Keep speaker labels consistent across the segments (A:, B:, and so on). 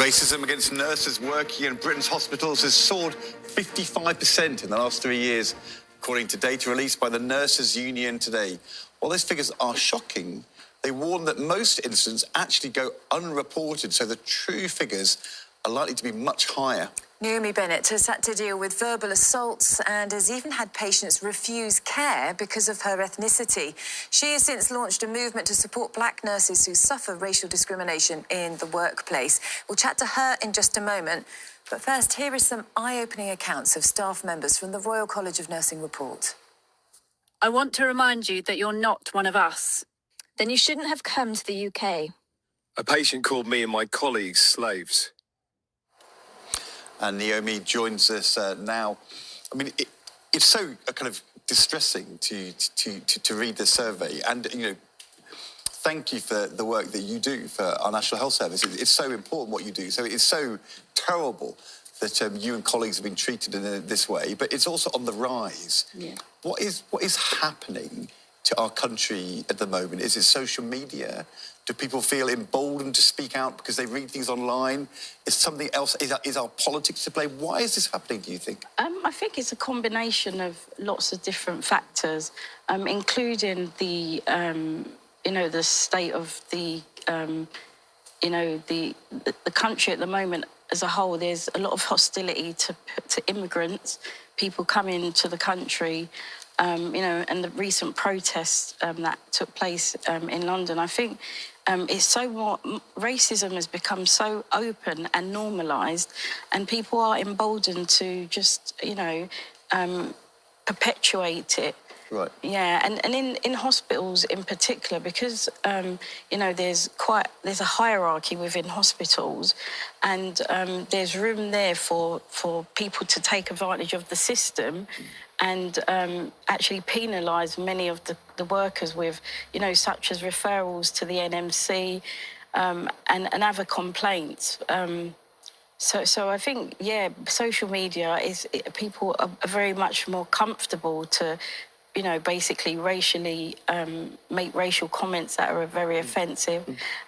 A: Racism against nurses working in Britain's hospitals has soared 55% in the last 3 years, according to data released by the Nurses Union today. While those figures are shocking, they warn that most incidents actually go unreported, so the true figures are likely to be much higher.
B: Naomi Bennett has had to deal with verbal assaults and has even had patients refuse care because of her ethnicity. She has since launched a movement to support black nurses who suffer racial discrimination in the workplace. We'll chat to her in just a moment. But first, here are some eye-opening accounts of staff members from the Royal College of Nursing report.
C: I want to remind you that you're not one of us.
D: Then you shouldn't have come to the UK.
E: A patient called me and my colleagues slaves.
A: And Naomi joins us now. I mean, it's so kind of distressing to read the survey. And, you know, thank you for the work that you do for our National Health Service. It's so important what you do. So it's so terrible that you and colleagues have been treated in this way. But it's also on the rise.
D: Yeah.
A: What is happening to our country at the moment? Is it social media? Do people feel emboldened to speak out because they read things online? Is something else? Is our politics to blame? Why is this happening, do you think?
F: I think it's a combination of lots of different factors, including the, the state of the, the country at the moment as a whole. There's a lot of hostility to immigrants, people coming to the country. And the recent protests that took place in London, I think it's so more, racism has become so open and normalised, and people are emboldened to just, perpetuate it.
A: Right.
F: Yeah, and in hospitals in particular, because there's a hierarchy within hospitals, and there's room there for people to take advantage of the system. And actually penalise many of the workers with, such as referrals to the NMC and other complaints. So I think, social media people are very much more comfortable to, basically racially make racial comments that are very offensive.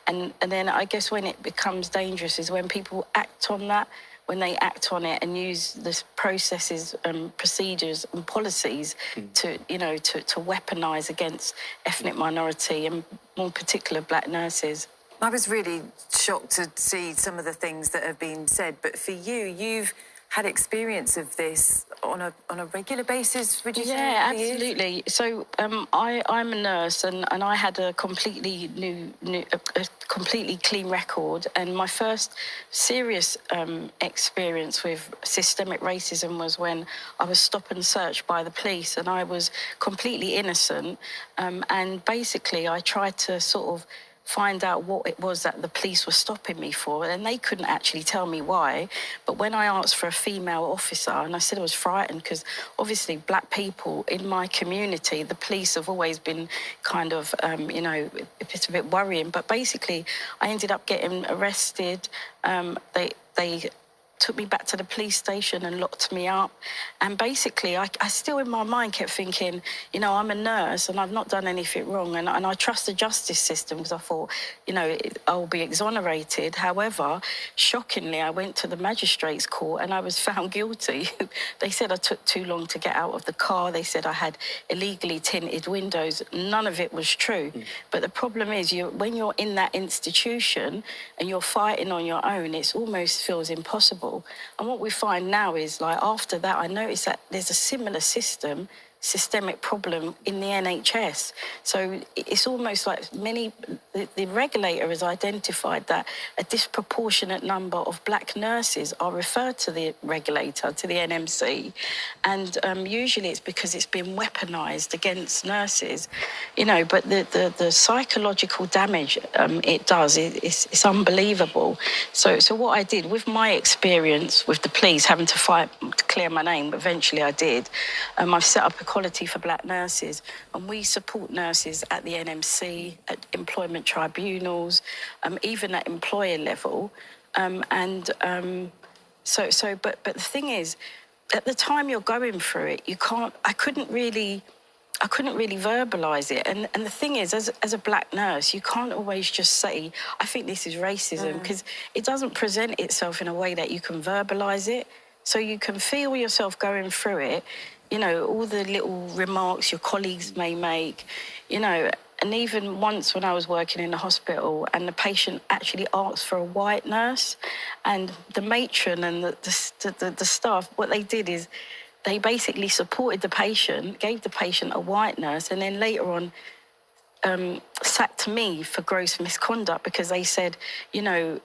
F: And then I guess when it becomes dangerous is when people act on that. When they act on it and use the processes and procedures and policies to weaponise against ethnic minority and more particular black nurses.
B: I was really shocked to see some of the things that have been said, but for you, you've had experience of this on a regular basis, would you say?
F: Yeah, absolutely. So I'm a nurse, and I had a completely a completely clean record. And my first serious experience with systemic racism was when I was stop and searched by the police, and I was completely innocent. And basically, I tried to sort of find out what it was that the police were stopping me for, and they couldn't actually tell me why. But when I asked for a female officer, and I said I was frightened because obviously black people in my community, the police have always been kind of, it's a bit worrying. But basically, I ended up getting arrested. They took me back to the police station and locked me up. And basically, I still in my mind kept thinking, I'm a nurse and I've not done anything wrong. And I trust the justice system because I thought, I'll be exonerated. However, shockingly, I went to the magistrate's court and I was found guilty. They said I took too long to get out of the car. They said I had illegally tinted windows. None of it was true. But the problem is, when you're in that institution and you're fighting on your own, it almost feels impossible. And what we find now is, after that, I noticed that there's a similar systemic problem in the NHS. So it's almost like the regulator has identified that a disproportionate number of black nurses are referred to the regulator, to the NMC. And usually it's because it's been weaponised against nurses, but the psychological damage it does, it's unbelievable. So what I did with my experience with the police, having to fight to clear my name, but eventually I did, I've set up Equality for Black Nurses, and we support nurses at the NMC, at employment tribunals, even at employer level. But the thing is, at the time you're going through it, I couldn't really I couldn't really verbalise it. And the thing is, as a black nurse, you can't always just say, I think this is racism, because it doesn't present itself in a way that you can verbalise it. So you can feel yourself going through it, you know, all the little remarks your colleagues may make, you know. And even once when I was working in the hospital and the patient actually asked for a white nurse, and the matron and the staff, what they did is they basically supported the patient, gave the patient a white nurse, and then later on sacked me for gross misconduct because they said, you know,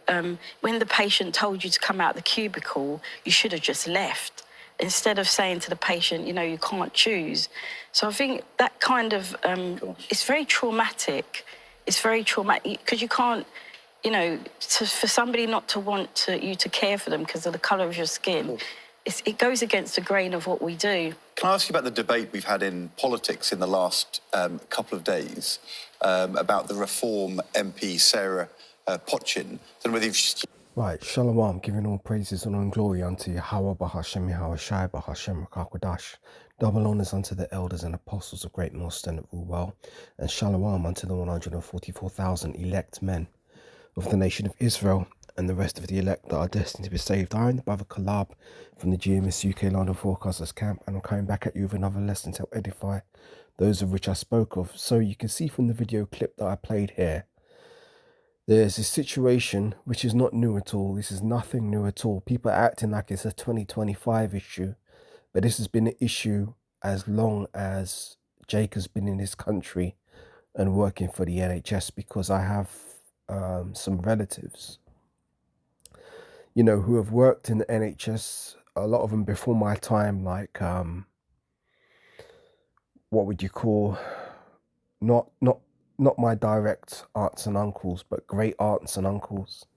F: when the patient told you to come out the cubicle, you should have just left instead of saying to the patient, you know, you can't choose. So I think that kind of, it's very traumatic. It's very traumatic because you can't, you know, for somebody not to want you to care for them because of the colour of your skin, it goes against the grain of what we do.
A: Can I ask you about the debate we've had in politics in the last couple of days about the Reform MP Sarah Potchin? I don't know whether you've...
G: Right, Shalom, giving all praises and all glory unto Yahweh Bahashem, Yahweh Shai Bahashem Rakakwadash. Double honours unto the elders and apostles of Great Northern that rule well, and Shalom unto the 144,000 elect men of the nation of Israel and the rest of the elect that are destined to be saved. I am the brother Kalab from the GMS UK London Forecasters Camp, and I'm coming back at you with another lesson to help edify those of which I spoke of. So you can see from the video clip that I played here, there's a situation which is not new at all. This is nothing new at all. People are acting like it's a 2025 issue, but this has been an issue as long as Jake has been in this country and working for the NHS, because I have some relatives, you know, who have worked in the NHS, a lot of them before my time, like, what would you call, not my direct aunts and uncles, but great aunts and uncles,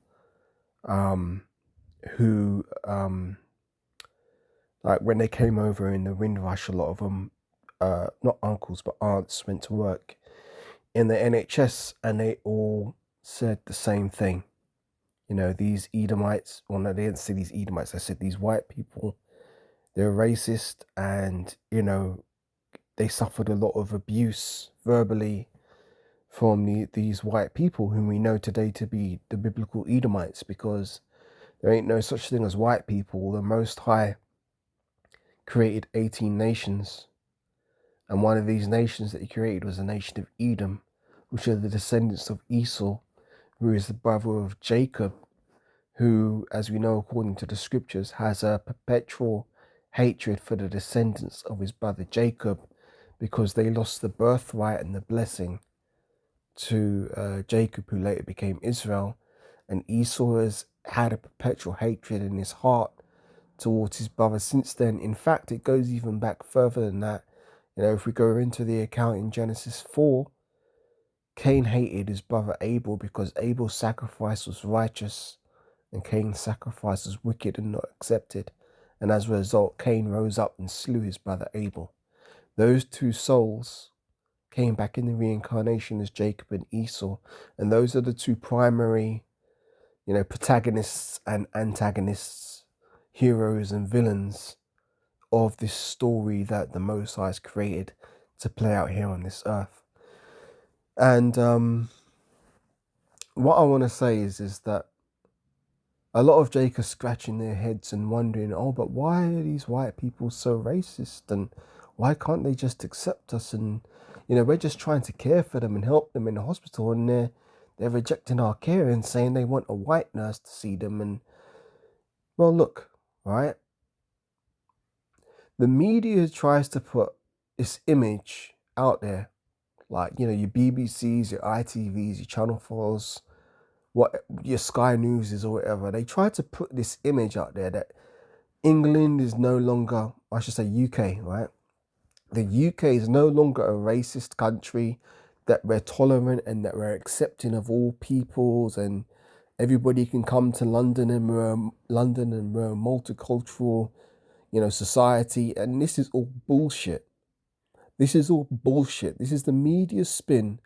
G: who, like when they came over in the Windrush, a lot of them, not uncles, but aunts, went to work in the NHS, and they all said the same thing. You know, these Edomites, well, no, they didn't say these Edomites, I said these white people, they're racist, and, you know, they suffered a lot of abuse verbally from these white people whom we know today to be the biblical Edomites, because there ain't no such thing as white people. The Most High created 18 nations, and one of these nations that he created was the nation of Edom, which are the descendants of Esau, who is the brother of Jacob, who, as we know according to the scriptures, has a perpetual hatred for the descendants of his brother Jacob, because they lost the birthright and the blessing to Jacob, who later became Israel. And Esau has had a perpetual hatred in his heart towards his brother since then. In fact, it goes even back further than that. You know, if we go into the account in Genesis 4, Cain hated his brother Abel because Abel's sacrifice was righteous and Cain's sacrifice was wicked and not accepted. And as a result, Cain rose up and slew his brother Abel. Those two souls came back in the reincarnation as Jacob and Esau. And those are the two primary, you know, protagonists and antagonists, heroes and villains of this story that the Most High has created to play out here on this earth. And what I want to say is that a lot of Jake are scratching their heads and wondering, oh, but why are these white people so racist? And why can't they just accept us? And, you know, we're just trying to care for them and help them in the hospital, and they're rejecting our care and saying they want a white nurse to see them. And, well, look, right? The media tries to put this image out there, like, you know, your BBCs, your ITVs, your Channel 4s, what your Sky News is or whatever. They try to put this image out there that England is no longer, I should say UK, right? The UK is no longer a racist country, that we're tolerant and that we're accepting of all peoples, and everybody can come to London, and we're a multicultural, you know, society. And this is all bullshit. This is all bullshit. This is the media spin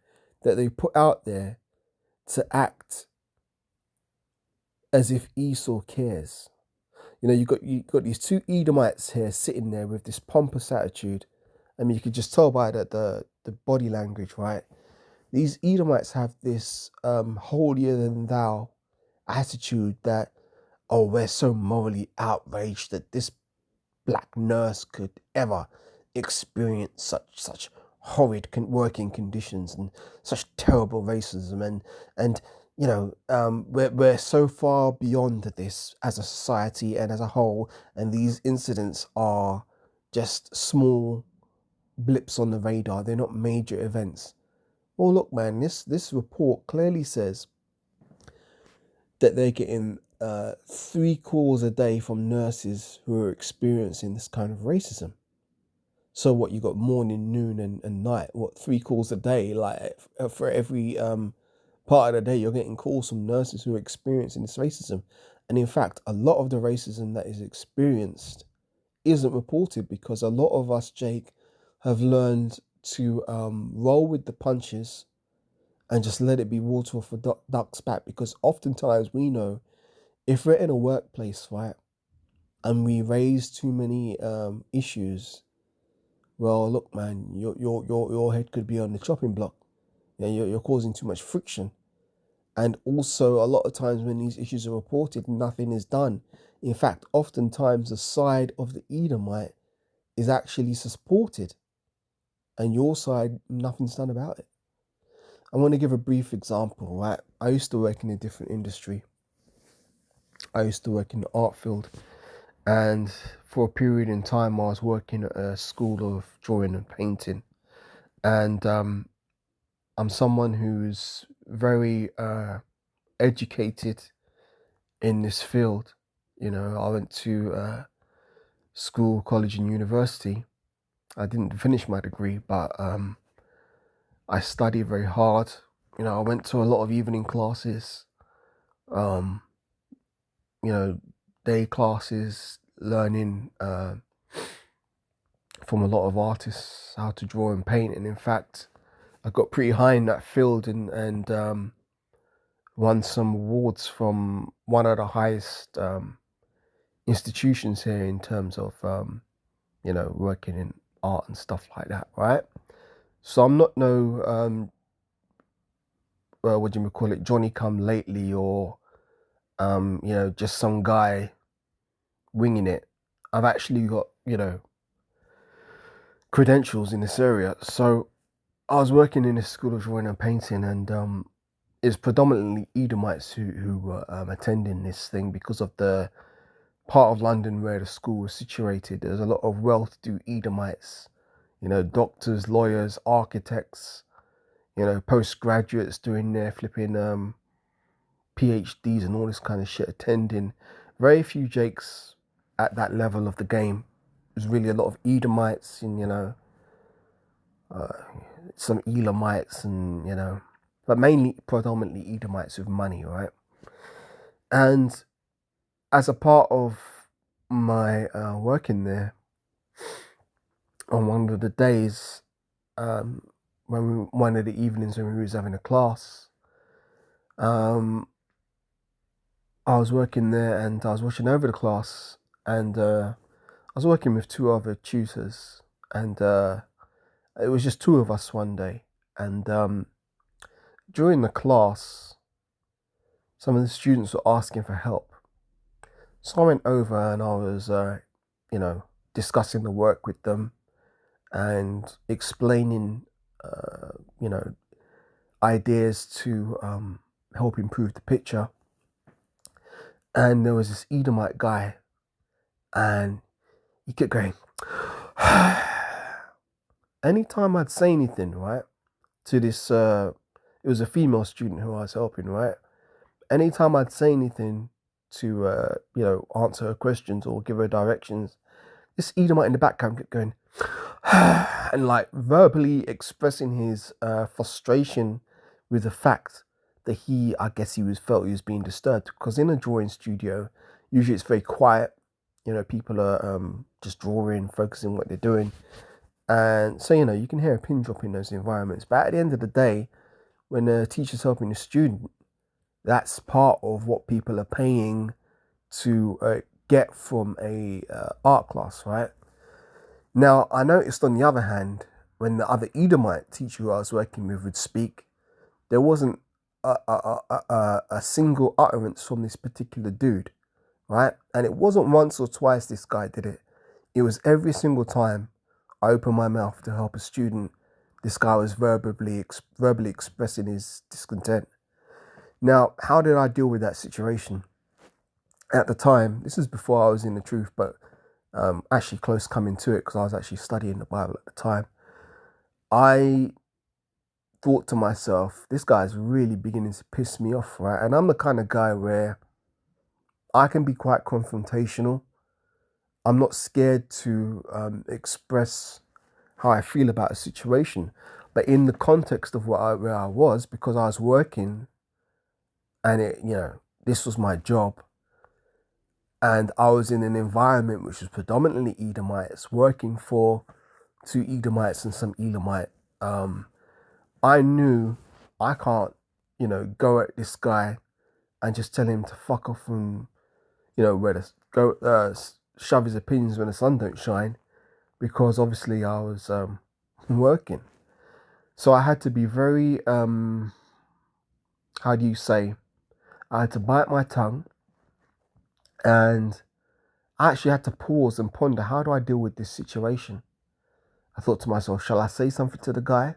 G: that they put out there to act as if Esau cares. You know, you got these two Edomites here sitting there with this pompous attitude, I mean, you could just tell by the body language, right? These Edomites have this holier than thou attitude that, oh, we're so morally outraged that this black nurse could ever experience such horrid working conditions and such terrible racism, and we're so far beyond this as a society and as a whole, and these incidents are just small blips on the radar. They're not major events. Well, look, man, this report clearly says that they're getting 3 calls a day from nurses who are experiencing this kind of racism. So what, you got morning, noon, and night? What, 3 calls a day? Like for every part of the day, you're getting calls from nurses who are experiencing this racism. And in fact, a lot of the racism that is experienced isn't reported because a lot of us, Jake, have learned to roll with the punches and just let it be water off a duck's back. Because oftentimes we know if we're in a workplace, right, and we raise too many issues, well, look, man, your head could be on the chopping block. Yeah, you're causing too much friction. And also, a lot of times when these issues are reported, nothing is done. In fact, oftentimes the side of the Edomite is actually supported, and your side, nothing's done about it. I want to give a brief example, right? I used to work in a different industry. I used to work in the art field, and for a period in time, I was working at a school of drawing and painting. And I'm someone who's very educated in this field. You know, I went to school, college, and university. I didn't finish my degree, but I studied very hard. You know, I went to a lot of evening classes, day classes, learning from a lot of artists how to draw and paint. And in fact, I got pretty high in that field and won some awards from one of the highest institutions here in terms of, working in art and stuff like that, right? So I'm not no, what do you call it, Johnny come lately or, just some guy winging it. I've actually got, credentials in this area. So I was working in a school of drawing and painting, and it's predominantly Edomites who were attending this thing because of the part of London where the school was situated. There's a lot of well-to-do Edomites, doctors, lawyers, architects, postgraduates doing their flipping PhDs and all this kind of shit attending. Very few Jakes at that level of the game. There's really a lot of Edomites and, some Elamites and, but mainly predominantly Edomites with money, right? And as a part of my working there, on one of the days, one of the evenings when we was having a class, I was working there and I was watching over the class, and I was working with 2 other tutors, and it was just 2 of us one day. And during the class, some of the students were asking for help. So I went over and I was, discussing the work with them and explaining, ideas to help improve the picture. And there was this Edomite guy, and he kept going. Anytime I'd say anything, right, to this, it was a female student who I was helping, right? Anytime I'd say anything to, answer her questions or give her directions, this Edomite in the background kept going, and like verbally expressing his frustration with the fact that I guess he felt he was being disturbed, because in a drawing studio, usually it's very quiet. People are just drawing, focusing on what they're doing. And so, you can hear a pin drop in those environments. But at the end of the day, when a teacher's helping a student, that's part of what people are paying to get from a art class, right? Now, I noticed on the other hand, when the other Edomite teacher who I was working with would speak, there wasn't a single utterance from this particular dude, right? And it wasn't once or twice this guy did it. It was every single time I opened my mouth to help a student, this guy was verbally expressing his discontent. Now, how did I deal with that situation? At the time, this is before I was in the truth, but actually close coming to it because I was actually studying the Bible at the time. I thought to myself, this guy's really beginning to piss me off, right? And I'm the kind of guy where I can be quite confrontational. I'm not scared to express how I feel about a situation. But in the context of where I was, because I was working and this was my job, and I was in an environment which was predominantly Edomites, working for 2 Edomites and some Elamite. I knew I can't, go at this guy and just tell him to fuck off and, where to go, shove his opinions when the sun don't shine, because obviously I was working. So I had to be very, I had to bite my tongue, and I actually had to pause and ponder, how do I deal with this situation? I thought to myself, shall I say something to the guy?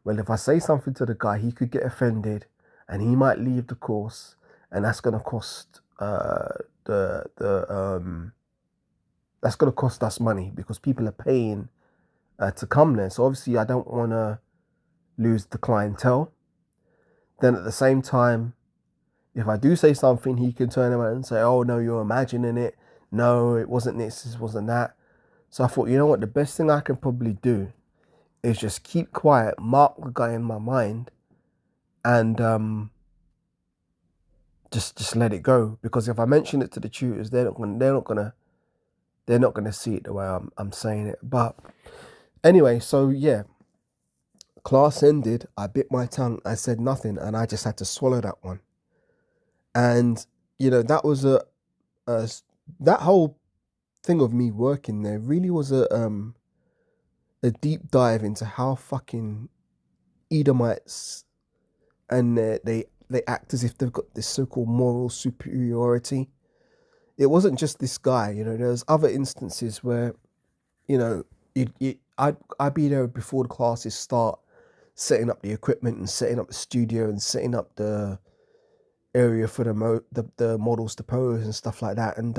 G: Well, if I say something to the guy, he could get offended and he might leave the course, and that's going to cost that's going to cost us money because people are paying to come there. So obviously I don't want to lose the clientele. Then at the same time, if I do say something, he can turn around and say, oh no, you're imagining it. No, it wasn't this, it wasn't that. So I thought, you know what, the best thing I can probably do is just keep quiet, mark the guy in my mind, and just let it go. Because if I mention it to the tutors, they're not gonna see it the way I'm saying it. But anyway, so yeah, class ended. I bit my tongue. I said nothing, and I just had to swallow that one. And that was that whole thing of me working there really was a deep dive into how fucking Edomites, and they act as if they've got this so-called moral superiority. It wasn't just this guy, there's other instances where, I'd be there before the classes start, setting up the equipment and setting up the studio and setting up the area for the models to pose and stuff like that. And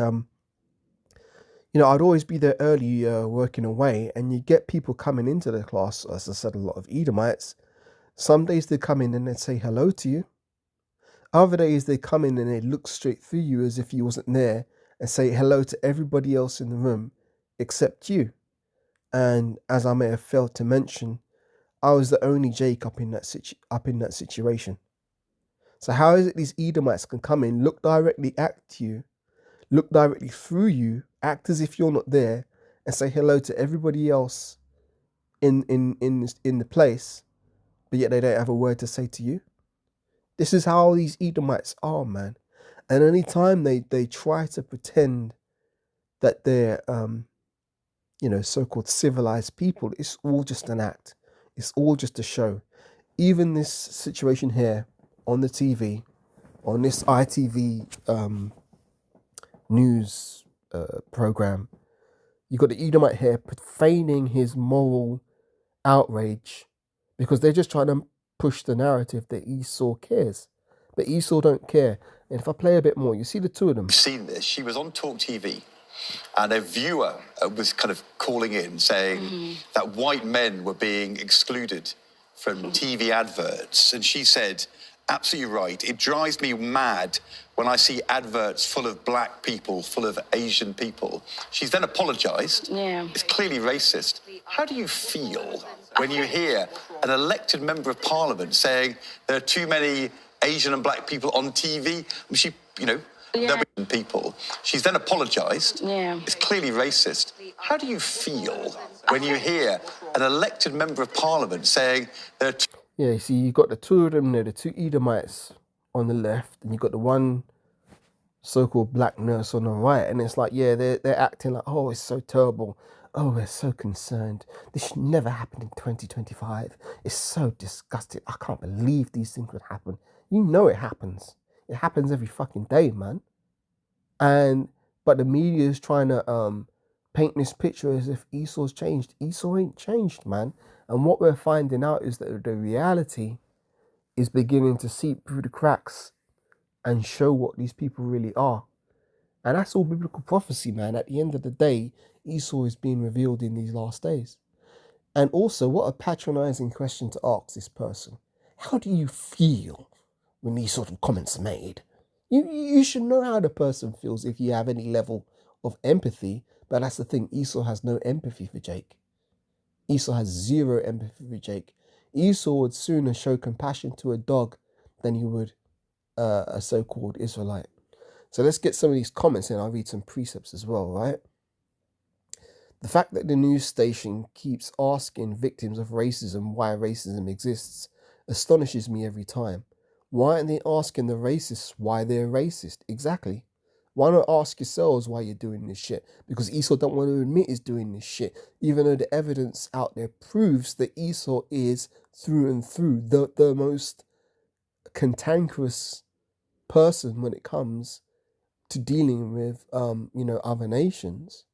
G: I'd always be there early, working away, and you get people coming into the class. As I said, a lot of Edomites. Some days they come in and they'd say hello to you. Other days they come in and they look straight through you as if you wasn't there and say hello to everybody else in the room except you. And as I may have failed to mention, I was the only Jake up in that situation. So how is it these Edomites can come in, look directly at you, look directly through you, act as if you're not there, and say hello to everybody else in the place, but yet they don't have a word to say to you? This is how these Edomites are, man. And any time they try to pretend that they're so-called civilized people, it's all just an act. It's all just a show. Even this situation here on the TV, on this ITV news program, you got the Edomite here feigning his moral outrage because they're just trying to push the narrative that Esau cares. But Esau don't care. And if I play a bit more, you see the two of them.
A: You've seen this. She was on Talk TV, and a viewer was kind of calling in saying that white men were being excluded from TV adverts. And she said, absolutely right. It drives me mad when I see adverts full of black people, full of Asian people. She's then apologised.
F: Yeah.
A: It's clearly racist. How do you feel when you hear an elected member of parliament saying there are too many Asian and black people on TV? She, there were people. She's then apologised.
F: Yeah.
A: It's clearly racist. How do you feel when you hear an elected member of parliament saying there are
G: Yeah, you see, you got the two of them there, the two Edomites on the left, and you got the one so-called black nurse on the right, and it's like, yeah, they're acting like, oh, it's so terrible. oh, we're so concerned. This should never happen in 2025. It's so disgusting. I can't believe these things would happen. You know it happens. It happens every fucking day, man. But the media is trying to paint this picture as if Esau's changed. Esau ain't changed, man. And what we're finding out is that the reality is beginning to seep through the cracks and show what these people really are. And that's all biblical prophecy, man. At the end of the day, Esau is being revealed in these last days. And also, what a patronizing question to ask this person. How do you feel when these sort of comments are made? You should know how the person feels if you have any level of empathy. But that's the thing. Esau has no empathy for Jake. Esau has zero empathy for Jake. Esau would sooner show compassion to a dog than he would a so-called Israelite. So let's get some of these comments in. I'll read some precepts as well, right? The fact that the news station keeps asking victims of racism why racism exists astonishes me every time. Why aren't they asking the racists why they're racist? Exactly. Why not ask yourselves why you're doing this shit? Because Esau don't want to admit he's doing this shit, even though the evidence out there proves that Esau is through and through the most cantankerous person when it comes to dealing with other nations,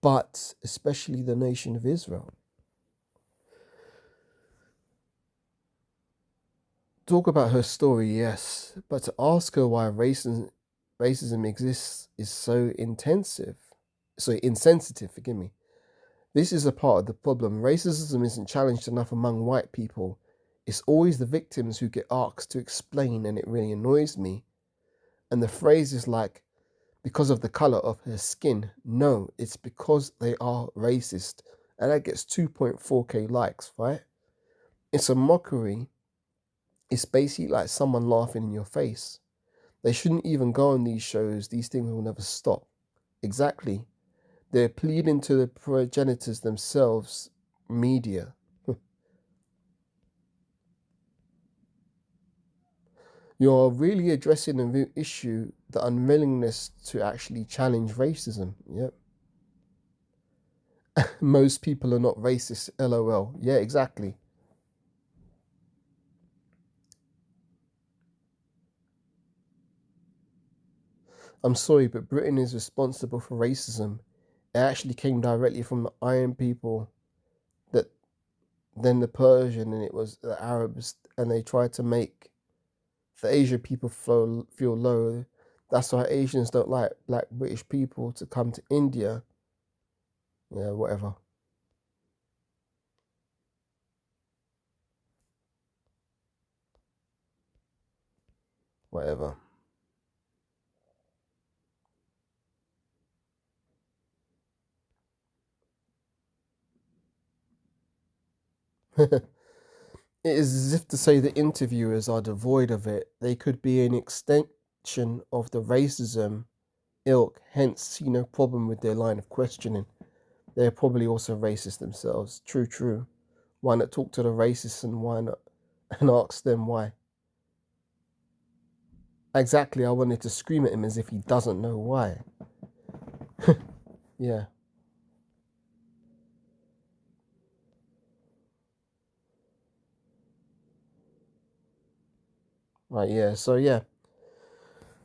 G: but especially the nation of Israel. Talk about her story, yes, but to ask her why racism exists is so insensitive, forgive me. This is a part of the problem. Racism isn't challenged enough among white people. It's always the victims who get asked to explain, and it really annoys me. And the phrase is like, because of the colour of her skin. No, it's because they are racist. And that gets 2.4k likes, right? It's a mockery. It's basically like someone laughing in your face. They shouldn't even go on these shows. These things will never stop. Exactly. They're pleading to the progenitors themselves, media. You're really addressing the root issue, the unwillingness to actually challenge racism. Yep. Most people are not racist, LOL. Yeah, exactly. I'm sorry, but Britain is responsible for racism. It actually came directly from the Iron people, that then the Persian, and it was the Arabs, and they tried to make the Asian people feel low. That's why Asians don't like black British people to come to India. Yeah, whatever. Whatever. It is as if to say the interviewers are devoid of it. They could be an extension of the racism ilk, hence see no problem with their line of questioning. They're probably also racist themselves. True. Why not talk to the racists and why not and ask them why? Exactly, I wanted to scream at him as if he doesn't know why. Yeah. Right, yeah. So yeah.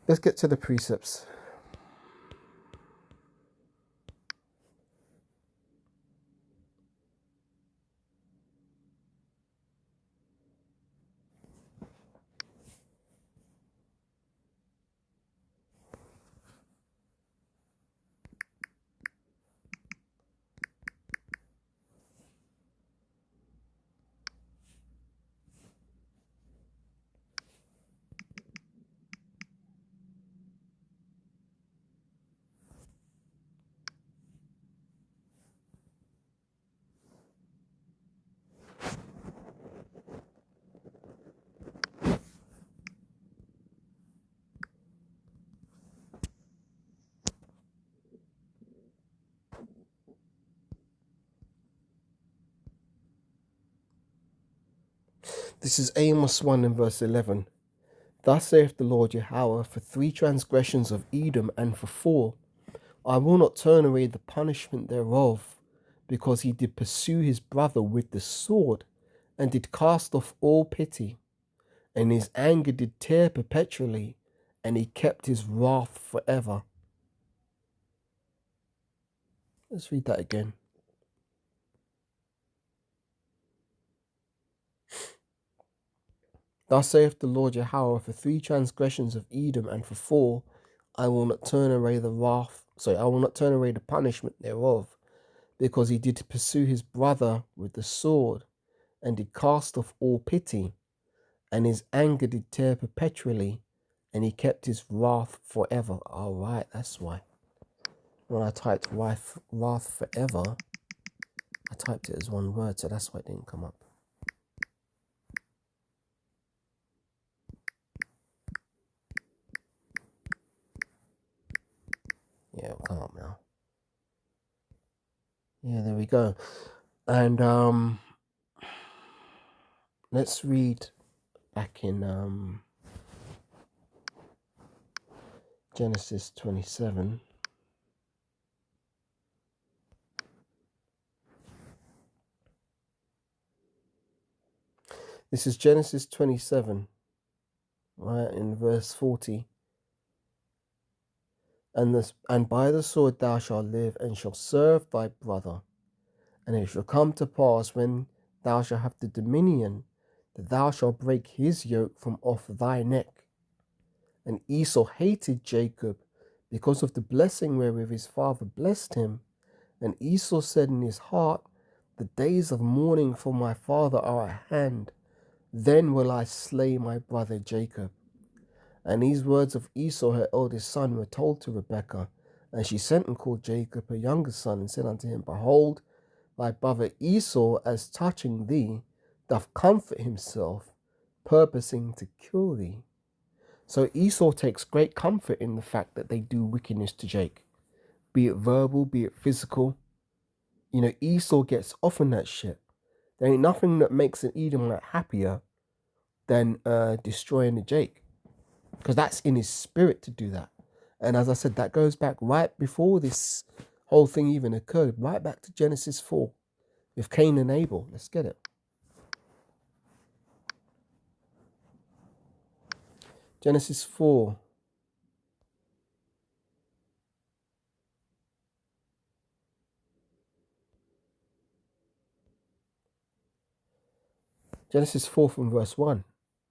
G: Let's get to the precepts. This is Amos 1 and verse 11. Thus saith the Lord Yahweh, for 3 transgressions of Edom and for 4, I will not turn away the punishment thereof, because he did pursue his brother with the sword, and did cast off all pity, and his anger did tear perpetually, and he kept his wrath forever. Let's read that again. Thus saith the Lord Yahweh, for 3 transgressions of Edom, and for 4, I will not turn away I will not turn away the punishment thereof, because he did pursue his brother with the sword, and did cast off all pity, and his anger did tear perpetually, and he kept his wrath forever. All right, that's why. When I typed wrath forever, I typed it as one word, so that's why it didn't come up. Yeah, it'll come up now. Yeah, there we go. And let's read back in Genesis 27. This is Genesis 27, right, in verse 40. And by the sword thou shalt live, and shalt serve thy brother. And it shall come to pass, when thou shalt have the dominion, that thou shalt break his yoke from off thy neck. And Esau hated Jacob because of the blessing wherewith his father blessed him. And Esau said in his heart, the days of mourning for my father are at hand. Then will I slay my brother Jacob. And these words of Esau, her eldest son, were told to Rebekah. And she sent and called Jacob, her youngest son, and said unto him, behold, thy brother Esau, as touching thee, doth comfort himself, purposing to kill thee. So Esau takes great comfort in the fact that they do wickedness to Jacob, be it verbal, be it physical. You know, Esau gets off on that shit. There ain't nothing that makes an Edomite happier than destroying the Jacob, because that's in his spirit to do that. And as I said, that goes back right before this whole thing even occurred, right back to Genesis 4 with Cain and Abel. Let's get it. Genesis 4. Genesis 4 from verse 1.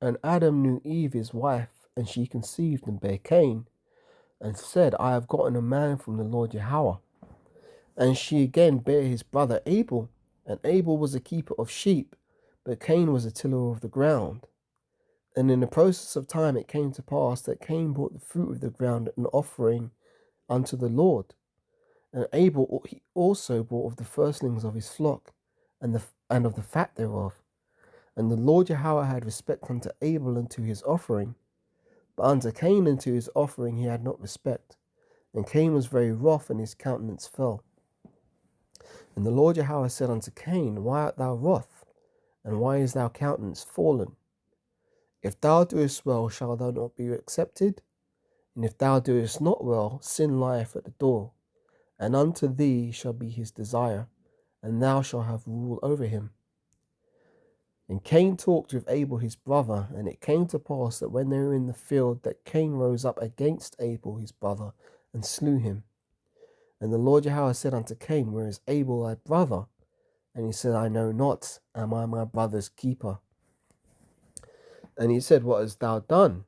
G: And Adam knew Eve his wife, and she conceived and bare Cain, and said, I have gotten a man from the Lord Yahweh. And she again bare his brother Abel, and Abel was a keeper of sheep, but Cain was a tiller of the ground. And in the process of time it came to pass that Cain brought the fruit of the ground an offering unto the Lord. And Abel he also brought of the firstlings of his flock, and of the fat thereof. And the Lord Yahweh had respect unto Abel and to his offering, but unto Cain and to his offering he had not respect. And Cain was very wroth, and his countenance fell. And the Lord Yahweh said unto Cain, why art thou wroth, and why is thy countenance fallen? If thou doest well, shall thou not be accepted? And if thou doest not well, sin lieth at the door, and unto thee shall be his desire, and thou shalt have rule over him. And Cain talked with Abel his brother, and it came to pass that when they were in the field, that Cain rose up against Abel his brother, and slew him. And the Lord Yahweh said unto Cain, where is Abel thy brother? And he said, I know not, am I my brother's keeper? And he said, what hast thou done?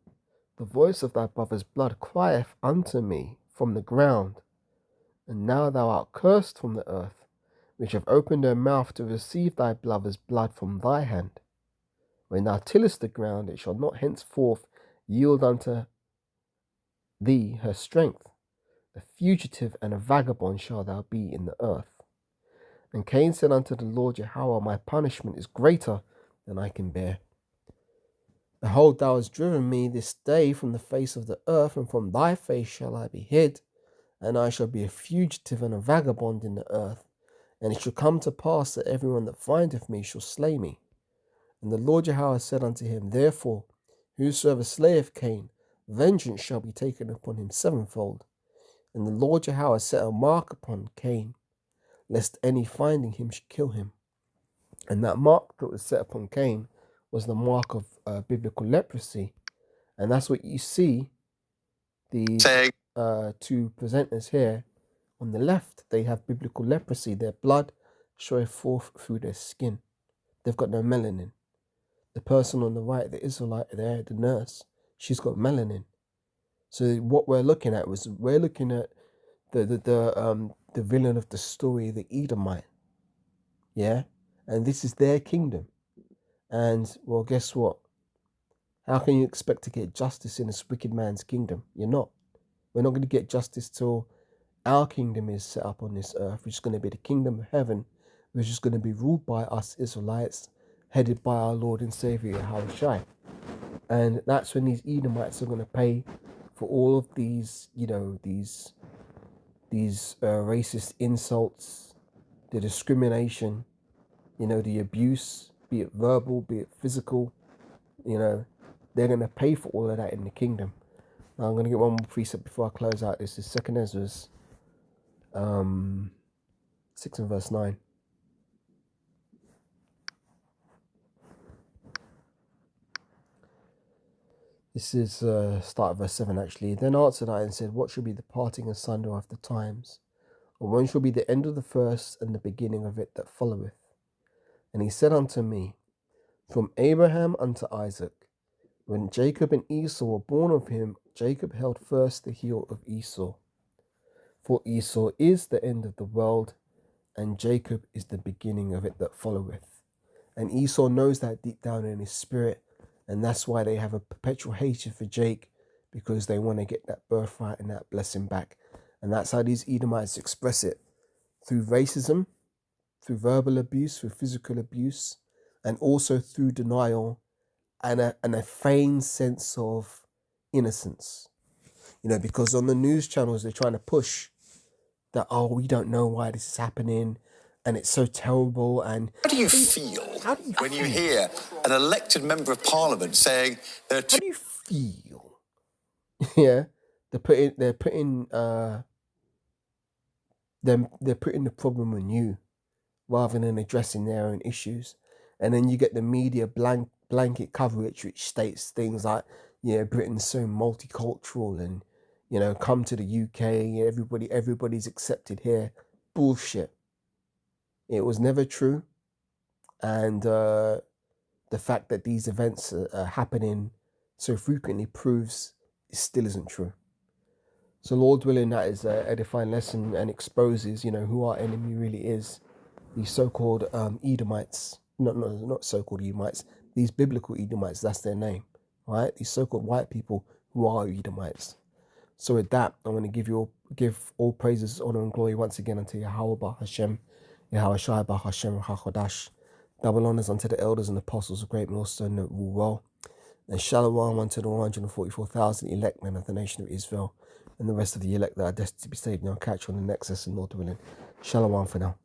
G: The voice of thy brother's blood crieth unto me from the ground. And now thou art cursed from the earth, which have opened her mouth to receive thy brother's blood from thy hand. When thou tillest the ground, it shall not henceforth yield unto thee her strength. A fugitive and a vagabond shalt thou be in the earth. And Cain said unto the Lord Yahweh, my punishment is greater than I can bear. Behold, thou hast driven me this day from the face of the earth, and from thy face shall I be hid, and I shall be a fugitive and a vagabond in the earth. And it shall come to pass that everyone that findeth me shall slay me. And the Lord Yahweh said unto him, therefore, whosoever slayeth Cain, vengeance shall be taken upon him sevenfold. And the Lord Yahweh set a mark upon Cain, lest any finding him should kill him. And that mark that was set upon Cain was the mark of biblical leprosy. And that's what you see these two presenters here on the left. They have biblical leprosy. Their blood showeth forth through their skin. They've got no melanin. The person on the right, the Israelite there, the nurse, she's got melanin. So what we're looking at the villain of the story, the Edomite. Yeah? And this is their kingdom. And, well, guess what? How can you expect to get justice in this wicked man's kingdom? You're not. We're not going to get justice till our kingdom is set up on this earth, which is going to be the kingdom of heaven, which is going to be ruled by us Israelites, headed by our Lord and Savior, Yahushua. And that's when these Edomites are going to pay for all of these, these racist insults, the discrimination, the abuse, be it verbal, be it physical. They're going to pay for all of that in the kingdom. Now I'm going to get one more precept before I close out. This is 2 Ezra 6 and verse 9. This is start of verse 7 actually. Then answered I and said, what shall be the parting asunder of the times? Or when shall be the end of the first and the beginning of it that followeth? And he said unto me, from Abraham unto Isaac, when Jacob and Esau were born of him, Jacob held first the heel of Esau. For Esau is the end of the world, and Jacob is the beginning of it that followeth. And Esau knows that deep down in his spirit, and that's why they have a perpetual hatred for Jake, because they want to get that birthright and that blessing back. And that's how these Edomites express it, through racism, through verbal abuse, through physical abuse, and also through denial and a feigned sense of innocence. Because on the news channels, they're trying to push that, we don't know why this is happening, and it's so terrible. And
A: how do you feel when you hear an elected member of parliament saying there are two...
G: How do you feel? Yeah, they're putting the problem on you, rather than addressing their own issues. And then you get the media blanket coverage which states things like, Britain's so multicultural and, come to the UK, everybody's accepted here. Bullshit. It was never true. And the fact that these events are happening so frequently proves it still isn't true. So Lord willing, that is an edifying lesson and exposes, who our enemy really is. These so-called Edomites, not so-called Edomites, these biblical Edomites, that's their name, right? These so-called white people who are Edomites. So with that, I want to give all praises, honor, and glory once again unto Yahweh Bar Hashem, Yahweh Shai Bar Hashem HaKodash. Double honors unto the elders and apostles of great millstone that rule well. And shalom unto the 144,000 elect men of the nation of Israel, and the rest of the elect that are destined to be saved. Now catch you on the next lesson, Lord willing. Shalom for now.